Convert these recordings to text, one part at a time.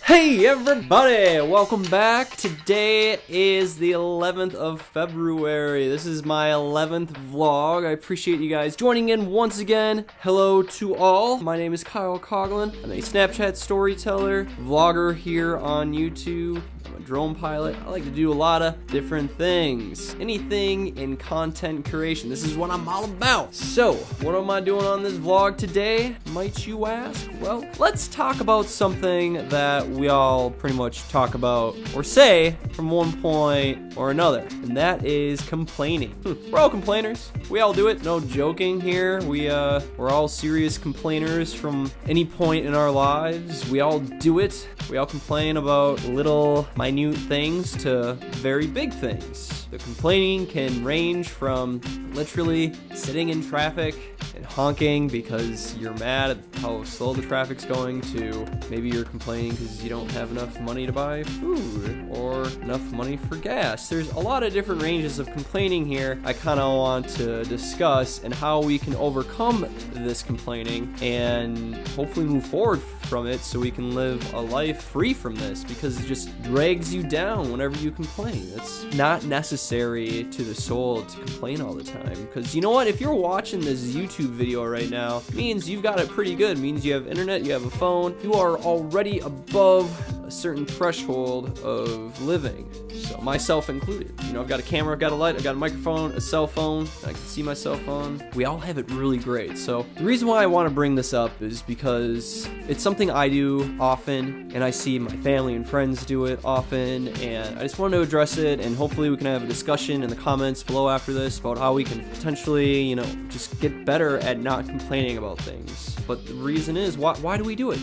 Hey everybody, welcome back. Today is the 11th of February. This is my 11th vlog. I appreciate you guys joining in once again. Hello to all. My name is Kyle Coghlan. I'm a Snapchat storyteller, vlogger here on YouTube. I'm a drone pilot. I like to do a lot of different things. Anything in content creation. This is what I'm all about. So, what am I doing on this vlog today, might you ask? Well, let's talk about something that we all pretty much talk about or say from one point or another, and that is complaining. We're all complainers. We all do it. No joking here. We're all serious complainers from any point in our lives. We all do it. We all complain about little minute things to very big things. The complaining can range from literally sitting in traffic and honking because you're mad at how slow the traffic's going, to maybe you're complaining because you don't have enough money to buy food or enough money for gas. There's a lot of different ranges of complaining here I kind of want to discuss, and how we can overcome this complaining and hopefully move forward from it so we can live a life free from this, because it just drags you down whenever you complain. It's not necessary to the soul to complain all the time, because you know what, if you're watching this YouTube video right now, it means you've got it pretty good. It means you have internet, you have a phone, you are already above a certain threshold of living, so myself included. You know, I've got a camera, I've got a light, I've got a microphone, a cell phone, I can see my cell phone. We all have it really great. So the reason why I want to bring this up is because it's something I do often, and I see my family and friends do it often, and I just wanted to address it, and hopefully we can have a discussion in the comments below after this about how we can potentially, you know, just get better at not complaining about things. But the reason is, why do we do it?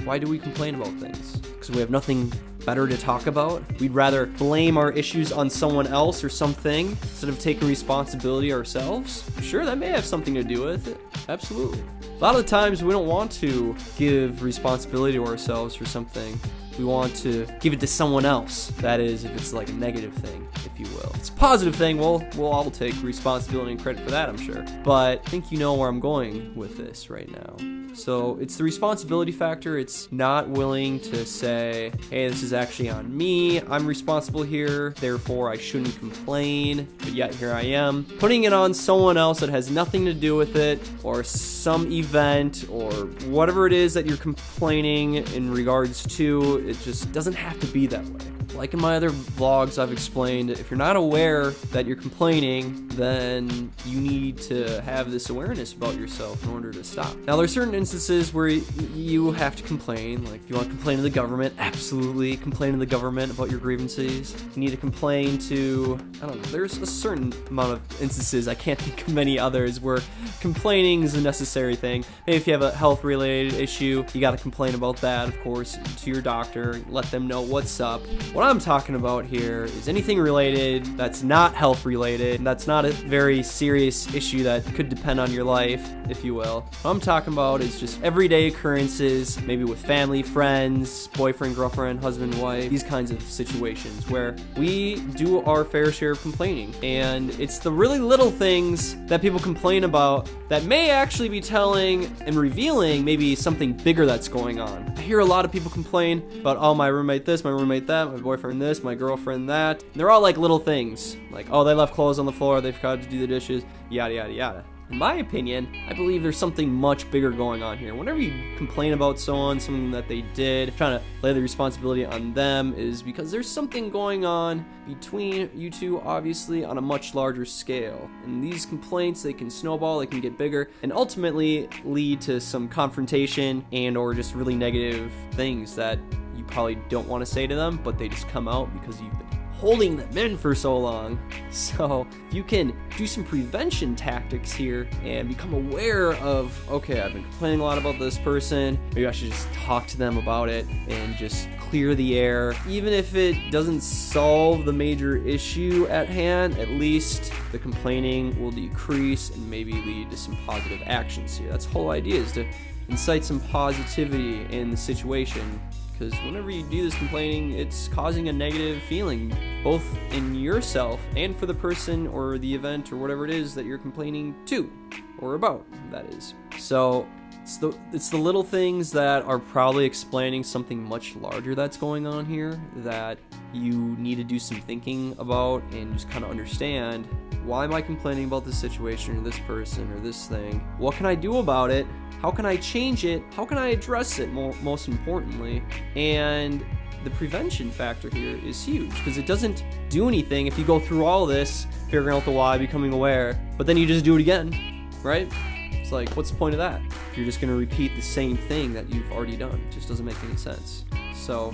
Why do we complain about things? Because we have nothing better to talk about. We'd rather blame our issues on someone else or something instead of taking responsibility ourselves. Sure, that may have something to do with it. Absolutely. A lot of the times we don't want to give responsibility to ourselves for something. We want to give it to someone else. That is, if it's like a negative thing, if you will. If it's a positive thing, we'll all take responsibility and credit for that, I'm sure. But I think you know where I'm going with this right now. So it's the responsibility factor. It's not willing to say, hey, this is actually on me. I'm responsible here, therefore I shouldn't complain. But yet here I am, putting it on someone else that has nothing to do with it, or some event, or whatever it is that you're complaining in regards to. It just doesn't have to be that way. Like in my other vlogs, I've explained, if you're not aware that you're complaining, then you need to have this awareness about yourself in order to stop. Now, there are certain instances where you have to complain. Like, if you want to complain to the government, absolutely complain to the government about your grievances. You need to complain to, I don't know, there's a certain amount of instances, I can't think of many others, where complaining is a necessary thing. Maybe if you have a health-related issue, you got to complain about that, of course, to your doctor. Let them know what's up. What I'm talking about here is anything related that's not health related, that's not a very serious issue that could depend on your life, if you will. What I'm talking about is just everyday occurrences, maybe with family, friends, boyfriend, girlfriend, husband, wife, these kinds of situations where we do our fair share of complaining. And it's the really little things that people complain about that may actually be telling and revealing maybe something bigger that's going on. I hear a lot of people complain about, oh, my roommate this, my roommate that, my boyfriend this, my girlfriend that. And they're all like little things, like, oh, they left clothes on the floor, they forgot to do the dishes, yada yada yada. In my opinion, I believe there's something much bigger going on here. Whenever you complain about someone, something that they did, trying to lay the responsibility on them, is because there's something going on between you two, obviously, on a much larger scale. And these complaints, they can snowball, they can get bigger, and ultimately lead to some confrontation and or just really negative things that you probably don't want to say to them, but they just come out because you've been holding them in for so long. So you can do some prevention tactics here and become aware of, okay, I've been complaining a lot about this person, maybe I should just talk to them about it and just clear the air. Even if it doesn't solve the major issue at hand, at least the complaining will decrease and maybe lead to some positive actions here. That's the whole idea, is to incite some positivity in the situation. Because whenever you do this complaining, it's causing a negative feeling, both in yourself and for the person or the event or whatever it is that you're complaining to or about, that is. So It's the little things that are probably explaining something much larger that's going on here that you need to do some thinking about and just kind of understand. Why am I complaining about this situation or this person or this thing? What can I do about it? How can I change it? How can I address it, most importantly? And the prevention factor here is huge, because it doesn't do anything if you go through all this, figuring out the why, becoming aware, but then you just do it again, right? It's like, what's the point of that? You're just gonna repeat the same thing that you've already done. It just doesn't make any sense. So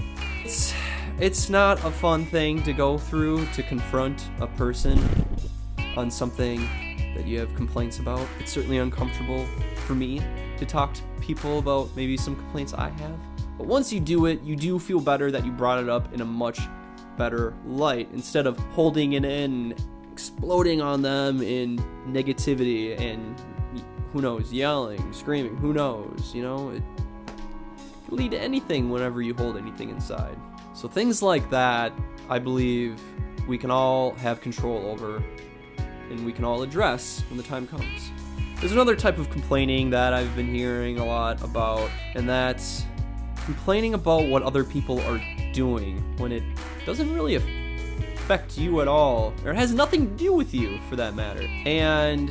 it's not a fun thing to go through, to confront a person on something that you have complaints about. It's certainly uncomfortable for me to talk to people about maybe some complaints I have. But once you do it, you do feel better that you brought it up in a much better light, instead of holding it in, exploding on them in negativity and, who knows, yelling, screaming, who knows, you know? It can lead to anything whenever you hold anything inside. So things like that, I believe we can all have control over, and we can all address when the time comes. There's another type of complaining that I've been hearing a lot about, and that's complaining about what other people are doing when it doesn't really affect you at all, or it has nothing to do with you for that matter. And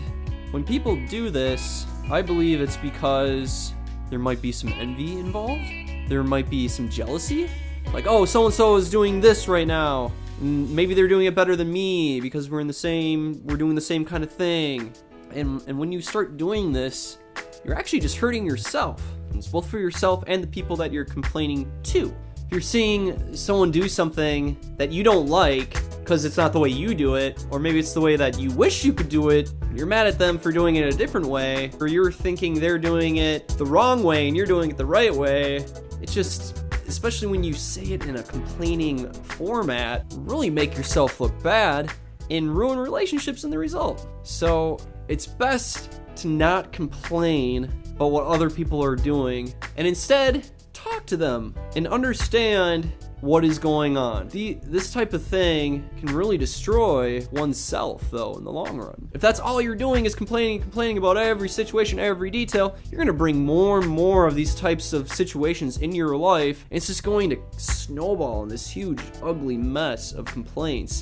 when people do this, I believe it's because there might be some envy involved. There might be some jealousy. Like, oh, so-and-so is doing this right now. Maybe they're doing it better than me because we're doing the same kind of thing. And when you start doing this, you're actually just hurting yourself. It's both for yourself and the people that you're complaining to. If you're seeing someone do something that you don't like because it's not the way you do it, or maybe it's the way that you wish you could do it, you're mad at them for doing it a different way, or you're thinking they're doing it the wrong way and you're doing it the right way, it's just, especially when you say it in a complaining format, really make yourself look bad and ruin relationships in the result. So it's best to not complain about what other people are doing, and instead talk to them and understand what is going on. This type of thing can really destroy oneself, though, in the long run. If that's all you're doing is complaining about every situation, every detail, you're gonna bring more and more of these types of situations in your life, and it's just going to snowball in this huge, ugly mess of complaints.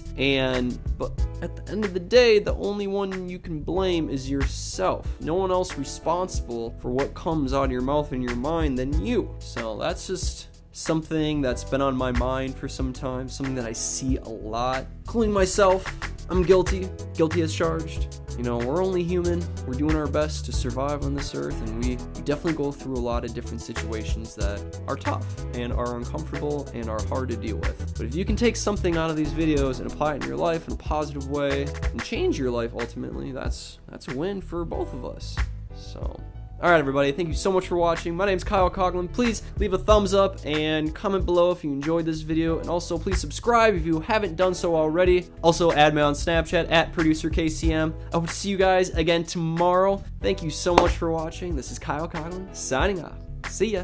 But at the end of the day, the only one you can blame is yourself. No one else responsible for what comes out of your mouth and your mind than you. So that's just something that's been on my mind for some time, something that I see a lot, including myself. I'm guilty as charged. You know, we're only human. We're doing our best to survive on this earth, and we definitely go through a lot of different situations that are tough and are uncomfortable and are hard to deal with. But if you can take something out of these videos and apply it in your life in a positive way and change your life ultimately, that's a win for both of us. So, alright everybody, thank you so much for watching. My name's Kyle Coghlan. Please leave a thumbs up and comment below if you enjoyed this video, and also please subscribe if you haven't done so already. Also add me on Snapchat at ProducerKCM. I hope to see you guys again tomorrow. Thank you so much for watching. This is Kyle Coghlan signing off. See ya.